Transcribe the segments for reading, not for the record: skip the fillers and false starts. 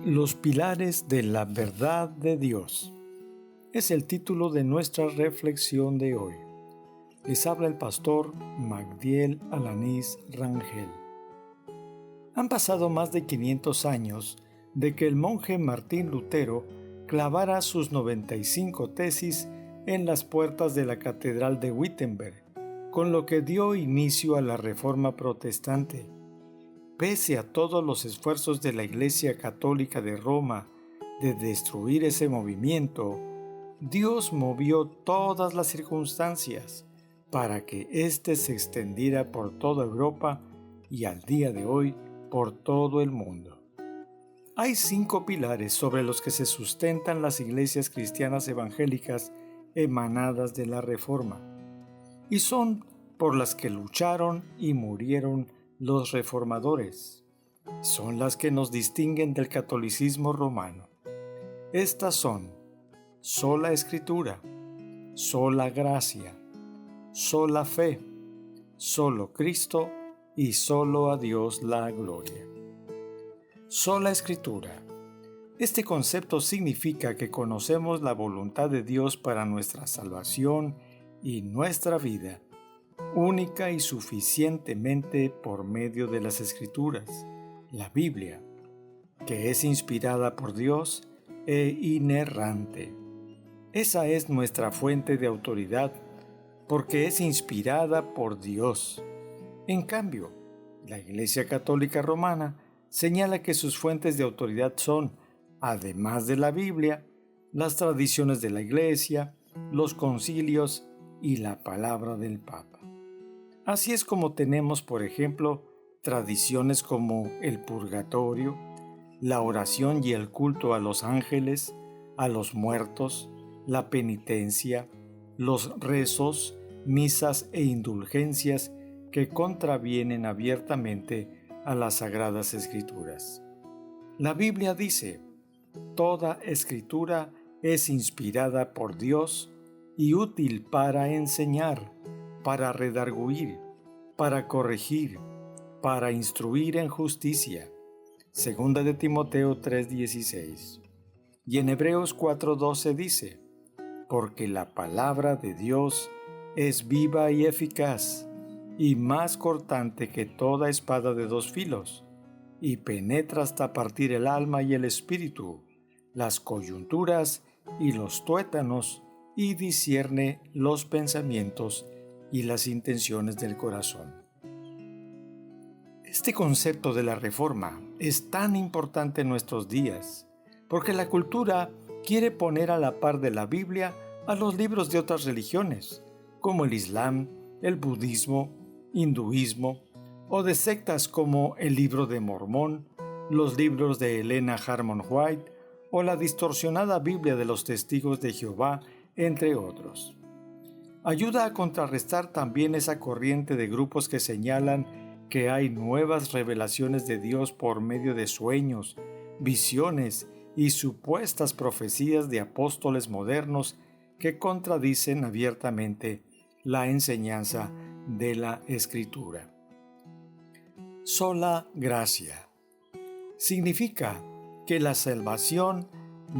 Los pilares de la verdad de Dios es el título de nuestra reflexión de hoy. Les habla el pastor Magdiel Alanís Rangel. Han pasado más de 500 años de que el monje Martín Lutero clavara sus 95 tesis en las puertas de la Catedral de Wittenberg, con lo que dio inicio a la Reforma Protestante. Pese a todos los esfuerzos de la Iglesia Católica de Roma de destruir ese movimiento, Dios movió todas las circunstancias para que éste se extendiera por toda Europa y al día de hoy por todo el mundo. Hay 5 pilares sobre los que se sustentan las iglesias cristianas evangélicas emanadas de la Reforma, y son por las que lucharon y murieron los reformadores. Son las que nos distinguen del catolicismo romano. Estas son sola Escritura, sola gracia, sola fe, solo Cristo y solo a Dios la gloria. Sola Escritura. Este concepto significa que conocemos la voluntad de Dios para nuestra salvación y nuestra vida, única y suficientemente por medio de las Escrituras, la Biblia, que es inspirada por Dios e inerrante. Esa es nuestra fuente de autoridad, porque es inspirada por Dios. En cambio, la Iglesia Católica Romana señala que sus fuentes de autoridad son, además de la Biblia, las tradiciones de la Iglesia, los concilios y la palabra del Papa. Así es como tenemos, por ejemplo, tradiciones como el purgatorio, la oración y el culto a los ángeles, a los muertos, la penitencia, los rezos, misas e indulgencias que contravienen abiertamente a las Sagradas Escrituras. La Biblia dice: toda escritura es inspirada por Dios y útil para enseñar, para redarguir, para corregir, para instruir en justicia. Segunda de Timoteo 3:16. Y en Hebreos 4:12 dice: porque la palabra de Dios es viva y eficaz, y más cortante que toda espada de 2 filos, y penetra hasta partir el alma y el espíritu, las coyunturas y los tuétanos, y discierne los pensamientos y las intenciones del corazón. Este concepto de la Reforma es tan importante en nuestros días, porque la cultura quiere poner a la par de la Biblia a los libros de otras religiones, como el Islam, el budismo, hinduismo, o de sectas como el Libro de Mormón, los libros de Helena Harmon White, o la distorsionada Biblia de los Testigos de Jehová, entre otros. Ayuda a contrarrestar también esa corriente de grupos que señalan que hay nuevas revelaciones de Dios por medio de sueños, visiones y supuestas profecías de apóstoles modernos que contradicen abiertamente la enseñanza de la Escritura. Sola gracia. Significa que la salvación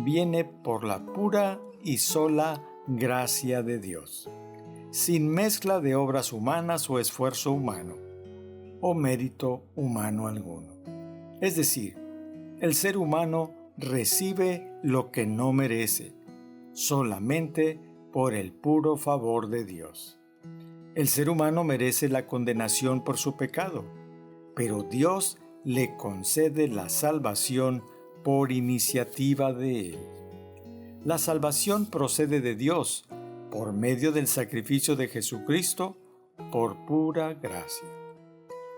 viene por la pura y sola gracia de Dios, sin mezcla de obras humanas o esfuerzo humano, o mérito humano alguno. Es decir, el ser humano recibe lo que no merece, solamente por el puro favor de Dios. El ser humano merece la condenación por su pecado, pero Dios le concede la salvación por iniciativa de Él. La salvación procede de Dios por medio del sacrificio de Jesucristo por pura gracia.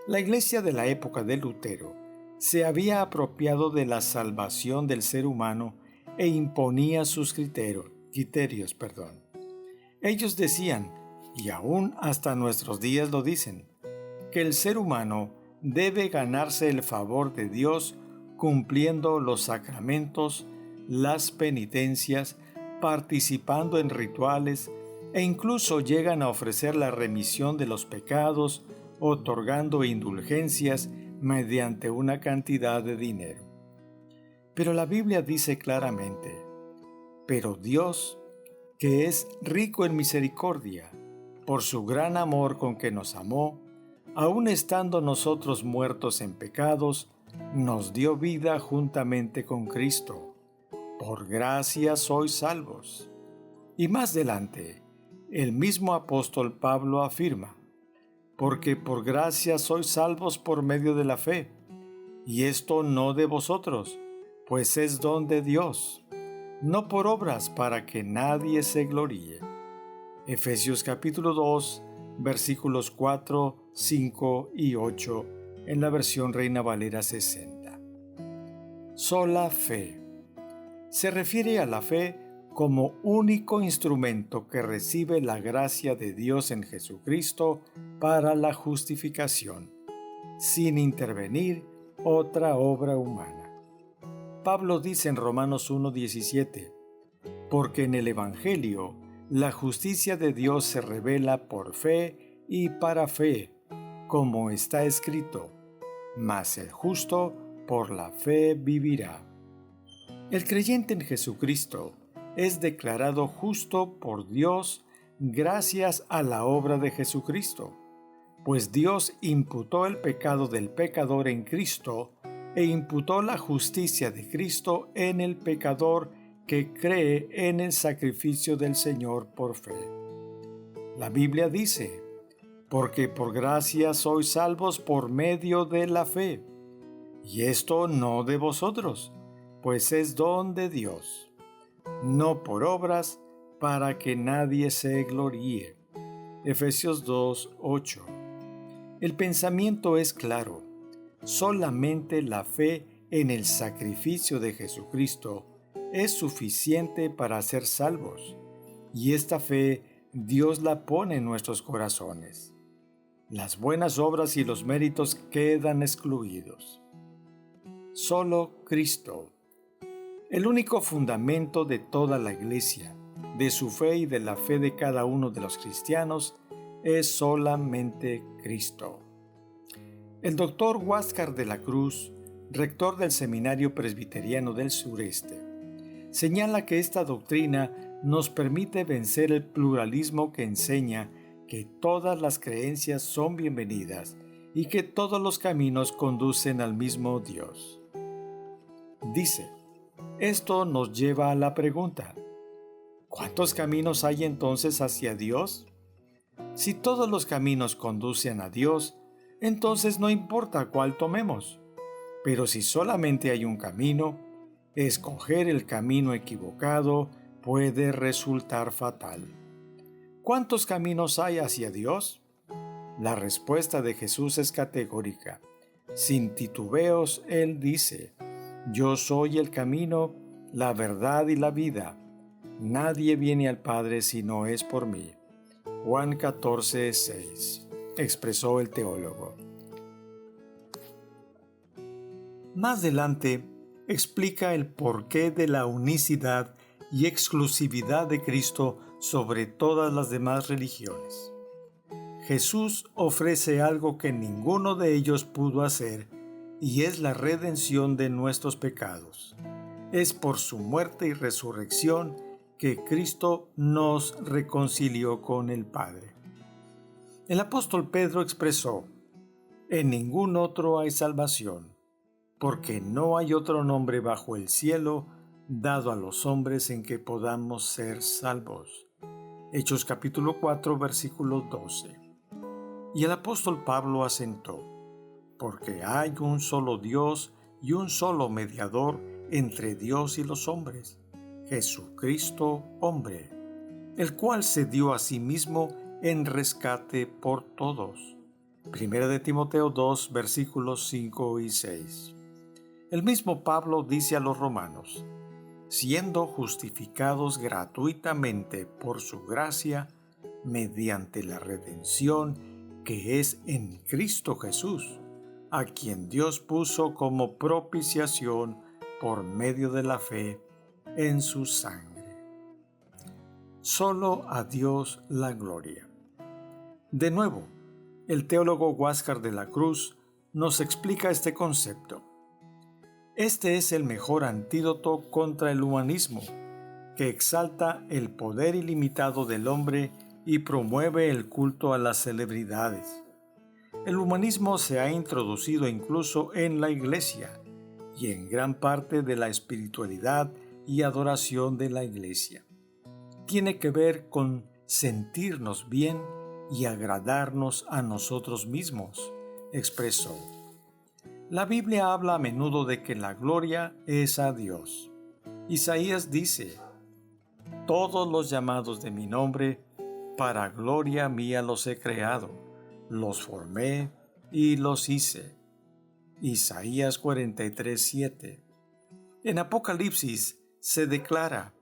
La iglesia de la época de Lutero se había apropiado de la salvación del ser humano e imponía sus criterios. Ellos decían, y aún hasta nuestros días lo dicen, que el ser humano debe ganarse el favor de Dios cumpliendo los sacramentos, las penitencias, participando en rituales e incluso llegan a ofrecer la remisión de los pecados, otorgando indulgencias mediante una cantidad de dinero. Pero la Biblia dice claramente, pero Dios, que es rico en misericordia, por su gran amor con que nos amó, aun estando nosotros muertos en pecados, nos dio vida juntamente con Cristo. Por gracia sois salvos. Y más adelante, el mismo apóstol Pablo afirma, porque por gracia sois salvos por medio de la fe, y esto no de vosotros, pues es don de Dios, no por obras para que nadie se gloríe. Efesios capítulo 2, versículos 4, 5 y 8, en la versión Reina Valera 60. Sola fe. Se refiere a la fe como único instrumento que recibe la gracia de Dios en Jesucristo para la justificación, sin intervenir otra obra humana. Pablo dice en Romanos 1:17, porque en el Evangelio la justicia de Dios se revela por fe y para fe, como está escrito, mas el justo por la fe vivirá. El creyente en Jesucristo es declarado justo por Dios gracias a la obra de Jesucristo, pues Dios imputó el pecado del pecador en Cristo e imputó la justicia de Cristo en el pecador que cree en el sacrificio del Señor por fe. La Biblia dice, porque por gracia sois salvos por medio de la fe, y esto no de vosotros, pues es don de Dios, no por obras para que nadie se gloríe. Efesios 2:8. El pensamiento es claro. Solamente la fe en el sacrificio de Jesucristo es suficiente para ser salvos, y esta fe Dios la pone en nuestros corazones. Las buenas obras y los méritos quedan excluidos. Solo Cristo. El único fundamento de toda la Iglesia, de su fe y de la fe de cada uno de los cristianos, es solamente Cristo. El doctor Huáscar de la Cruz, rector del Seminario Presbiteriano del Sureste, señala que esta doctrina nos permite vencer el pluralismo que enseña que todas las creencias son bienvenidas y que todos los caminos conducen al mismo Dios. Dice, esto nos lleva a la pregunta, ¿cuántos caminos hay entonces hacia Dios? Si todos los caminos conducen a Dios, entonces no importa cuál tomemos. Pero si solamente hay un camino, escoger el camino equivocado puede resultar fatal. ¿Cuántos caminos hay hacia Dios? La respuesta de Jesús es categórica. Sin titubeos, Él dice, yo soy el camino, la verdad y la vida. Nadie viene al Padre si no es por mí. Juan 14:6, expresó el teólogo. Más adelante, explica el porqué de la unicidad y exclusividad de Cristo sobre todas las demás religiones. Jesús ofrece algo que ninguno de ellos pudo hacer, y es la redención de nuestros pecados. Es por su muerte y resurrección que Cristo nos reconcilió con el Padre. El apóstol Pedro expresó, en ningún otro hay salvación, porque no hay otro nombre bajo el cielo dado a los hombres en que podamos ser salvos. Hechos capítulo 4, versículo 12. Y el apóstol Pablo asentó, porque hay un solo Dios y un solo mediador entre Dios y los hombres, Jesucristo hombre, el cual se dio a sí mismo en rescate por todos. Primera de Timoteo 2, versículos 5 y 6. El mismo Pablo dice a los romanos, siendo justificados gratuitamente por su gracia, mediante la redención que es en Cristo Jesús, a quien Dios puso como propiciación por medio de la fe en su sangre. Solo a Dios la gloria. De nuevo, el teólogo Huáscar de la Cruz nos explica este concepto. Este es el mejor antídoto contra el humanismo, que exalta el poder ilimitado del hombre y promueve el culto a las celebridades. El humanismo se ha introducido incluso en la Iglesia y en gran parte de la espiritualidad y adoración de la Iglesia. Tiene que ver con sentirnos bien y agradarnos a nosotros mismos, expresó. La Biblia habla a menudo de que la gloria es a Dios. Isaías dice: todos los llamados de mi nombre, para gloria mía los he creado, los formé y los hice. Isaías 43:7. En Apocalipsis se declara: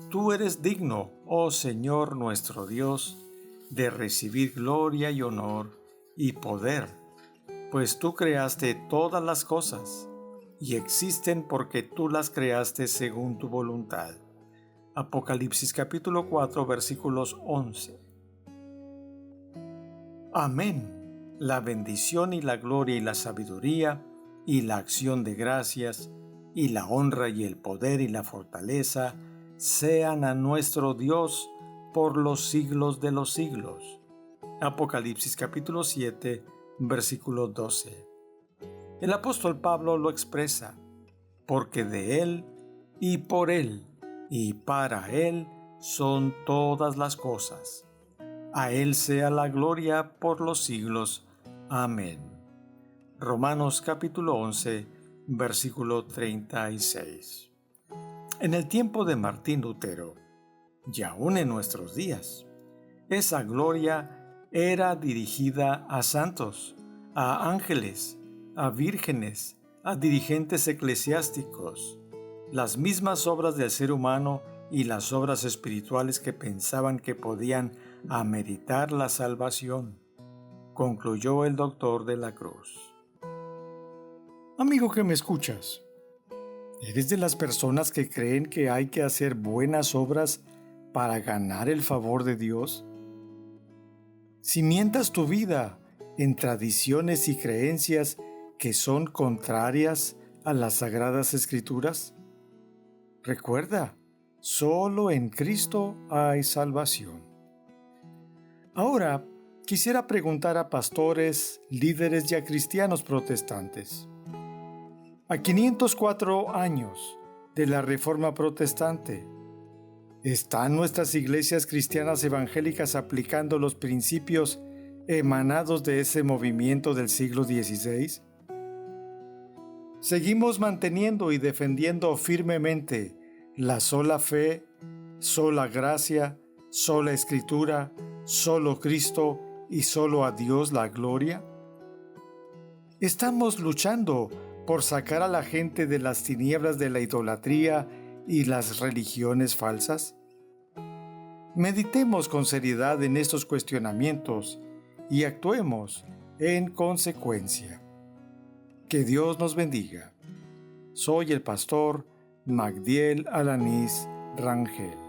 tú eres digno, oh Señor nuestro Dios, de recibir gloria y honor y poder, pues tú creaste todas las cosas, y existen porque tú las creaste según tu voluntad. Apocalipsis capítulo 4 versículos 11. Amén. La bendición y la gloria y la sabiduría y la acción de gracias y la honra y el poder y la fortaleza sean a nuestro Dios por los siglos de los siglos. Apocalipsis capítulo 7 versículo 12. El apóstol Pablo lo expresa: porque de Él y por Él y para Él son todas las cosas. A Él sea la gloria por los siglos. Amén. Romanos capítulo 11, versículo 36. En el tiempo de Martín Lutero, y aún en nuestros días, esa gloria era dirigida a santos, a ángeles, a vírgenes, a dirigentes eclesiásticos. Las mismas obras del ser humano y las obras espirituales que pensaban que podían ameritar la salvación, concluyó el doctor de la Cruz. Amigo que me escuchas, ¿eres de las personas que creen que hay que hacer buenas obras para ganar el favor de Dios? ¿Cimientas tu vida en tradiciones y creencias que son contrarias a las Sagradas Escrituras? Recuerda, solo en Cristo hay salvación. Ahora, quisiera preguntar a pastores, líderes y a cristianos protestantes. A 504 años de la Reforma Protestante, ¿están nuestras iglesias cristianas evangélicas aplicando los principios emanados de ese movimiento del siglo XVI? ¿Seguimos manteniendo y defendiendo firmemente la sola fe, sola gracia, sola escritura, solo Cristo y solo a Dios la gloria? ¿Estamos luchando por sacar a la gente de las tinieblas de la idolatría y las religiones falsas? Meditemos con seriedad en estos cuestionamientos y actuemos en consecuencia. Que Dios nos bendiga. Soy el pastor Magdiel Alanís Rangel.